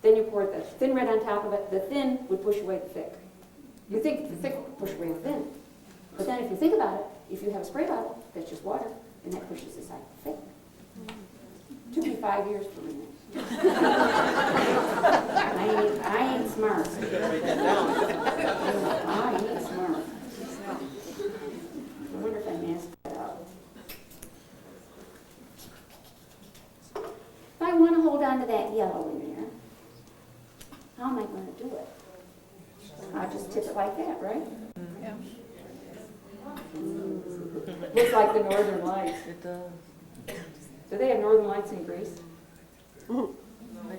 Then you pour the thin red on top of it. The thin would push away the thick. You think the thick would push away the thin. But then if you think about it, if you have a spray bottle, that's just water, and that pushes aside the thick. Took me 5 years to learn that. I ain't smart. I ain't smart. I wonder if I masked that out. If I want to hold on to that yellow in there, how am I going to do it? I'll just tip it like that, right? Yeah. Looks like the Northern Lights. It does. Do they have Northern Lights in Greece? I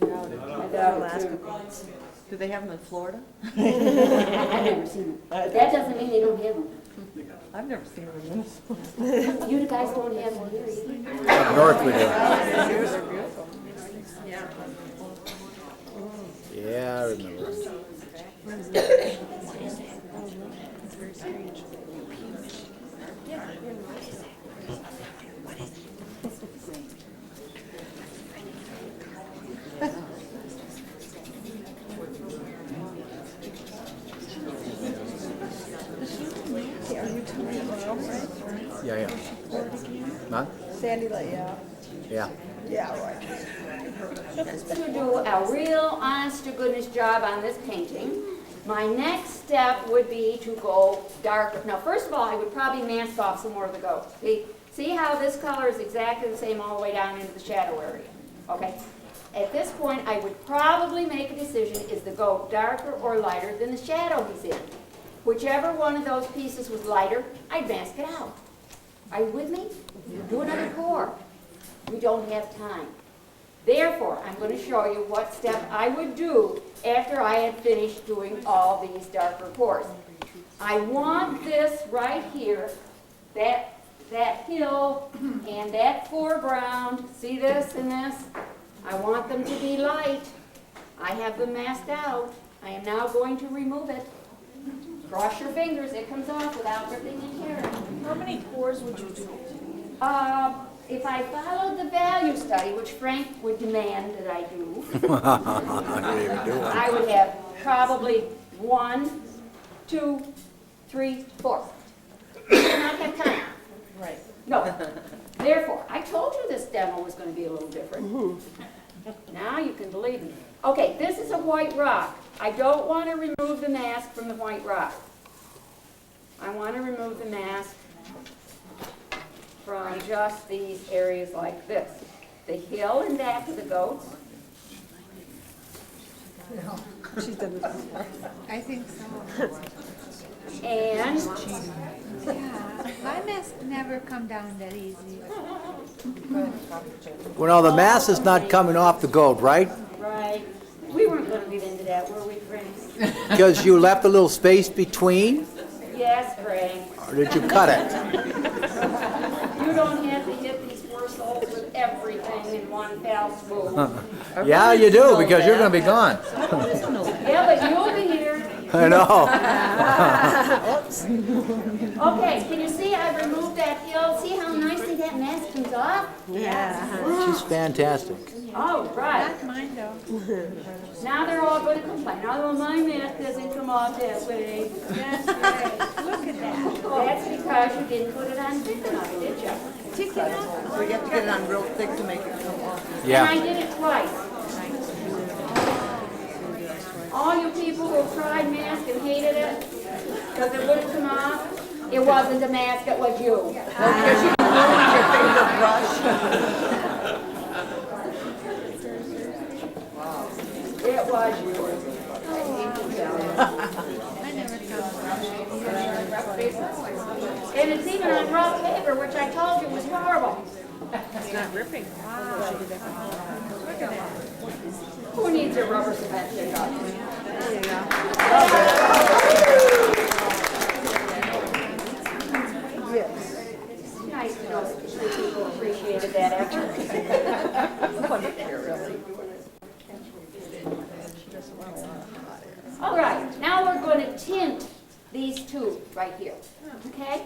doubt it. I doubt it too. Do they have them in Florida? I've never seen them. But that doesn't mean they don't have them. I've never seen them in Minnesota. You guys don't have them here either. Up north we do. They're beautiful. Yeah, I remember. Yeah, yeah. Huh? Sandy, like, yeah. Yeah. Yeah, right. To do a real honest-to-goodness job on this painting, my next step would be to go darker. Now, first of all, I would probably mask off some more of the goat. See how this color is exactly the same all the way down into the shadow area? Okay. At this point, I would probably make a decision, is the goat darker or lighter than the shadow he's in? Whichever one of those pieces was lighter, I'd mask it out. Are you with me? Do another pour. We don't have time. Therefore, I'm going to show you what step I would do after I had finished doing all these darker pours. I want this right here, that hill and that foreground, see this and this? I want them to be light. I have them masked out. I am now going to remove it. Cross your fingers, it comes off without ripping and tearing. How many pours would you do? If I followed the value study, which Frank would demand that I do, I would have probably 1, 2, 3, 4. I do not have time. Right. No. Therefore, I told you this demo was going to be a little different. Now you can believe me. Okay, this is a white rock. I don't want to remove the mask from the white rock. I want to remove the mask from just these areas like this. The hill and back of the goats. She's done this before. I think so. And Yeah, my mask never come down that easy. Well, the mass is not coming off the goat, right? right, we weren't going to get into that, were we, Frank? Because you left a little space between, Yes, Frank. or did you cut it? You don't have to hit these four soles with everything in one fell swoop. Yeah, you do, because you're going to be gone. Yeah, but you'll be here. I know. Okay, can you see I removed that hill? See how nicely that mask comes off? She's fantastic. Oh, right. Not mine though. Now they're all going to complain. Oh, my mask doesn't come off that way. That's right. Look at that. That's because you didn't put it on thick enough, did you? Tick it up. We have to get it on real thick to make it come off. And I Yeah. did it twice. All you people who tried mask and hated it because it wouldn't come off, it wasn't the mask, it was you. Because you moved your finger brush. It was you. I never thought. And it's even on rough paper, which I told you was horrible. It's not ripping. Look at that. Who needs a rubber cement pickup? Nice to know that people appreciated that effort. All right, now we're going to tint these two right here. Okay?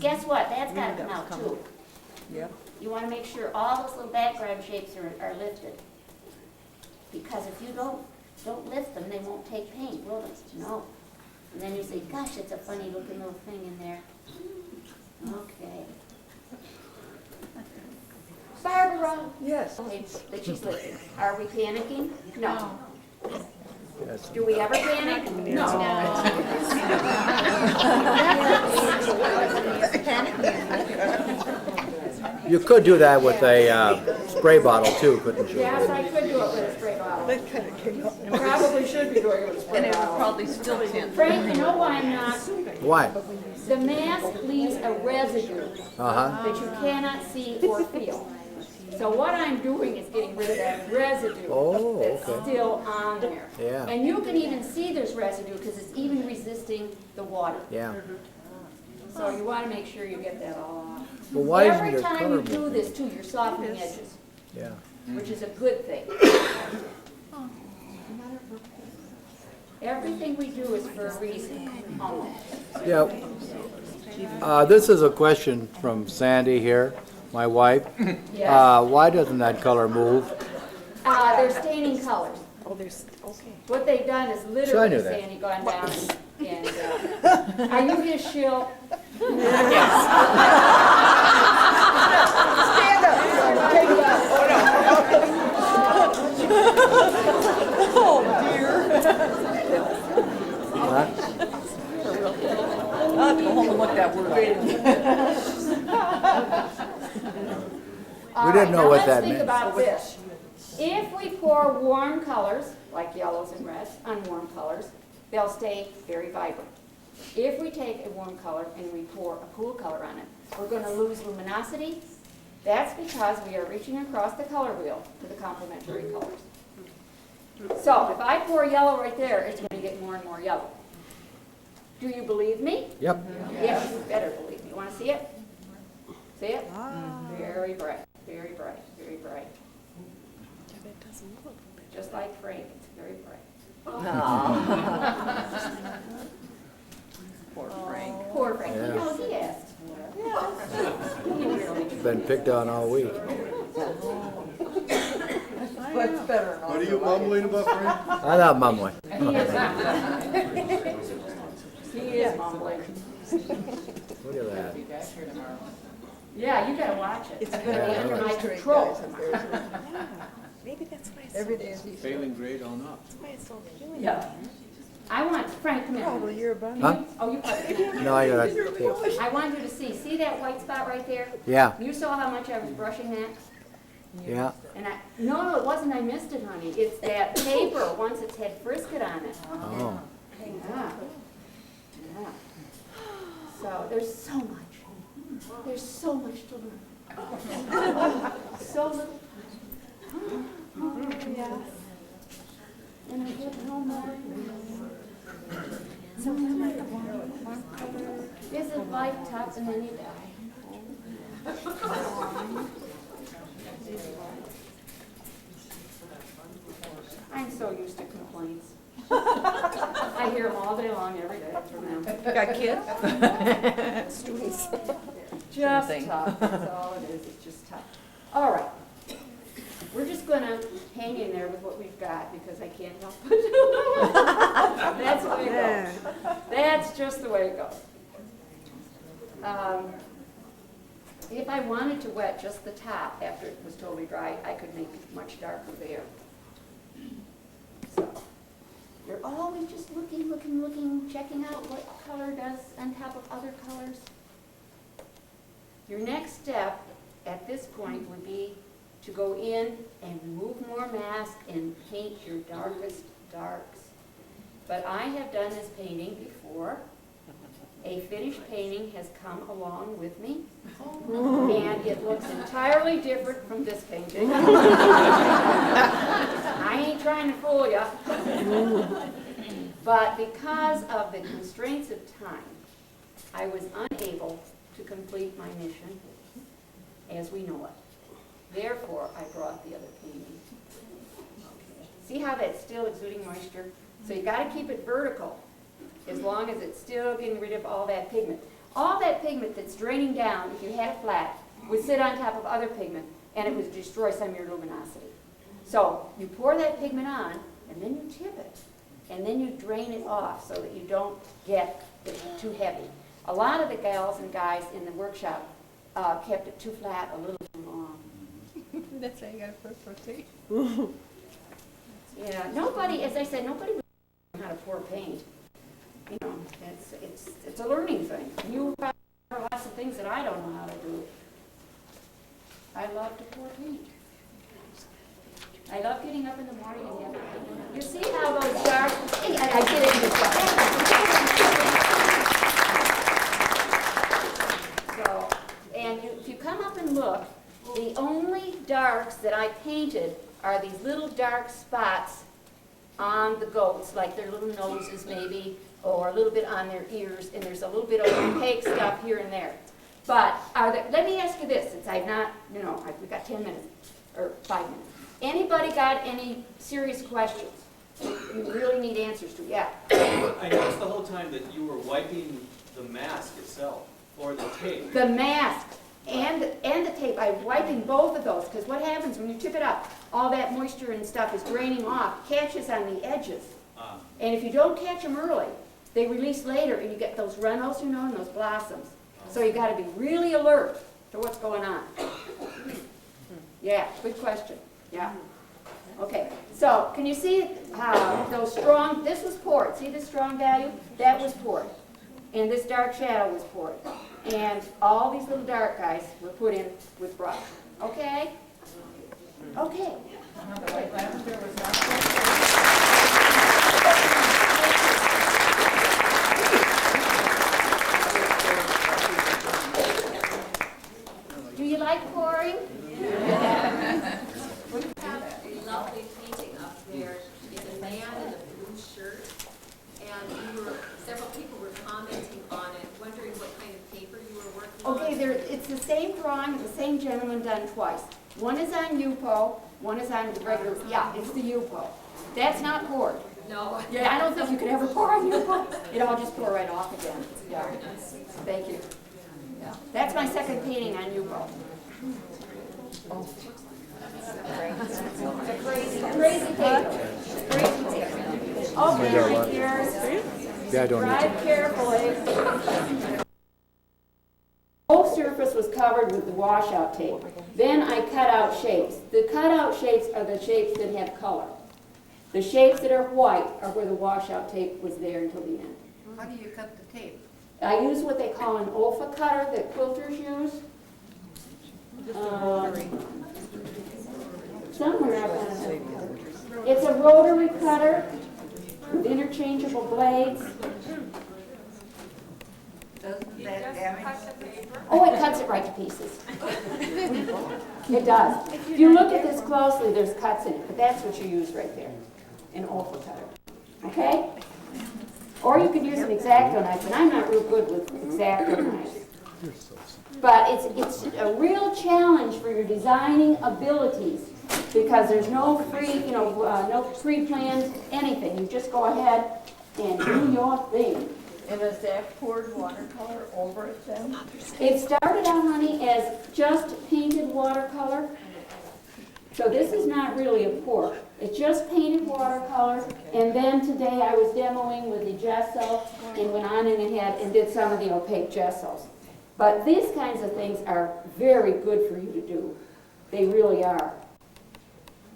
Guess what? That's got to come out too. Yep. You want to make sure all those little background shapes are lifted. because if you don't lift them, they won't take paint, will they? No. And then you say, gosh, it's a funny looking little thing in there. Okay. Barbara. Yes. Okay, that she's lifting. Are we panicking? No. Yes. Do we ever panic? No. You could do that with a spray bottle too, couldn't you? Yes, I could do it with a spray bottle. That kind of came up. And probably should be doing it with a spray And it would bottle. probably still tint. Frank, you know why I'm not? Why? The mask leaves a residue Uh-huh. that you cannot see or feel. So what I'm doing is getting rid of that residue Oh, that's okay. still on there. Yeah. And you can even see there's residue because it's even resisting the water. Yeah. So you want to make sure you get that all off. Well, why isn't Every your time color you do moving? this too, you're softening edges, Yeah. which is a good thing. Everything we do is for a reason, almost. Yeah. This is a question from Sandy here, my wife. Yes. Why doesn't that color move? They're staining colors. Oh, there's, okay. What they've done is Sure, I literally knew that. Sandy gone down and, are you his shill? Stand up. Take it out. Oh, dear. Huh? I'll have to go home and look that word up. We didn't know what that Let's think meant. about this. If we pour warm colors, like yellows and reds, on warm colors, they'll stay very vibrant. If we take a warm color and we pour a cool color on it, we're going to lose luminosity. That's because we are reaching across the color wheel to the complementary colors. So if I pour yellow right there, it's going to get more and more yellow. Do you believe me? Yep. Yes, you better believe me. You want to see it? See it? Very bright, very bright, very bright. Just like Frank, it's very bright. Poor Frank. Poor Frank, Yeah. he knows he asked for it. He really Been picked on all week. That's better. What are you mumbling about, Frank? I'm not mumbling. He is mumbling. Look at that. Yeah, you gotta watch it. It's gonna be Yeah, under I my like control. Maybe that's why it's Every day is Failing grade on up. so appealing. Yeah. I want, Frank, come here. Probably you're above. Huh? Oh, you probably. No, I got a I want you to see that white spot right there? Yeah, You saw how much I was brushing that? yeah. And no, it wasn't I missed it, honey. It's that paper, once it's had frisket on it. Oh. Yeah. Yeah. So there's so much. There's so much to learn. So little. Oh, yes. And I get no more. So then like a warm color. Is it light tough and then you die? I'm so used to complaints. I hear them all day long, every day from them. Got kids? Students. Just thing. tough, that's all it is, it's just tough. All right. We're just gonna hang in there with what we've got because I can't help but do it. That's the way it goes. That's just the way it goes. If I wanted to wet just the top after it was totally dry, I could make it much darker there. So, you're always just looking, checking out what color does on top of other colors. Your next step at this point would be to go in and remove more mask and paint your darkest darks. But I have done this painting before. A finished painting has come along with me, and it looks entirely different from this painting. I ain't trying to fool you. But because of the constraints of time, I was unable to complete my mission as we know it. Therefore, I brought the other painting. See how that's still exuding moisture? So you got to keep it vertical as long as it's still getting rid of all that pigment. All that pigment that's draining down, if you had it flat, would sit on top of other pigment and it would destroy some of your luminosity. So you pour that pigment on, and then you tip it, and then you drain it off so that you don't get it too heavy. A lot of the gals and guys in the workshop kept it too flat, a little too long. That's why you got to put tea. Yeah, nobody, as I said, nobody really knows how to pour paint. You know, it's a learning thing. You probably have lots of things that I don't know how to do. I love to pour paint. I love getting up in the morning and having, you see how those dark, I did it in the So, and if you come up and look, the only darks that I painted are these little dark spots on the goats, like their little noses maybe, or a little bit on their ears, and there's a little bit of opaque stuff here and there. But let me ask you this, since I've not, we've got 10 minutes, or 5 minutes. Anybody got any serious questions you really need answers to? Yeah. I noticed the whole time that you were wiping the mask itself, or the tape. The mask and the tape, I'm wiping both of those, because what happens when you tip it up, all that moisture and stuff is draining off, catches on the edges. And if you don't catch them early, they release later, and you get those runnels, and those blossoms. So you got to be really alert to what's going on. Yeah, good question. Yeah. Okay, so can you see how those strong, this was poured. See this strong value? That was poured. And this dark shadow was poured. And all these little dark guys were put in with brush. Okay? Okay. Do you like pouring? Lovely painting up there is a man in a blue shirt, and several people were commenting on it, wondering what kind of paper you were working on. Okay, it's the same drawing, the same gentleman done twice. One is on Yupo, one is on the regular, yeah, it's the Yupo. That's not poured. No. Yeah, I don't think you could ever pour on Yupo. It'll all just pour right off again. Yeah. Thank you. Yeah. That's my second painting on Yupo. It's a crazy paper. Crazy paper. Okay, my dears. Yeah, I don't need Drive carefully. The whole surface was covered with the washout tape. Then I cut out shapes. The cutout shapes are the shapes that have color. The shapes that are white are where the washout tape was there until the end. How do you cut the tape? I use what they call an Olfa cutter that quilters use. Somewhere up on it. It's a rotary cutter with interchangeable blades. Doesn't that damage? Oh, it cuts it right to pieces. It does. If you look at this closely, there's cuts in it, but that's what you use right there, an Olfa cutter. Okay? Or you could use an X-Acto knife, and I'm not real good with X-Acto knives. But it's a real challenge for your designing abilities because there's no no pre-planned anything. You just go ahead and do your thing. And is that poured watercolor over it then? It started out, honey, as just painted watercolor. So this is not really a pour. It's just painted watercolor. And then today I was demoing with the gesso and went on in ahead and did some of the opaque gessos. But these kinds of things are very good for you to do. They really are.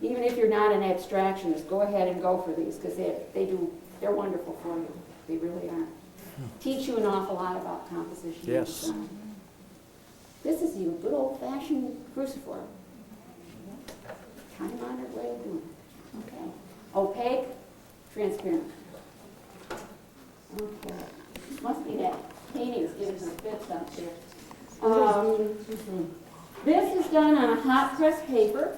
Even if you're not an abstractionist, go ahead and go for these because they're wonderful for you. They really are. Teach you an awful lot about composition. Yes. And design. This is your good old-fashioned cruciform. Time-honored way of doing it. Okay. Opaque, transparent. Okay. Must be that painting's giving some fits out there. This is done on a hot press paper.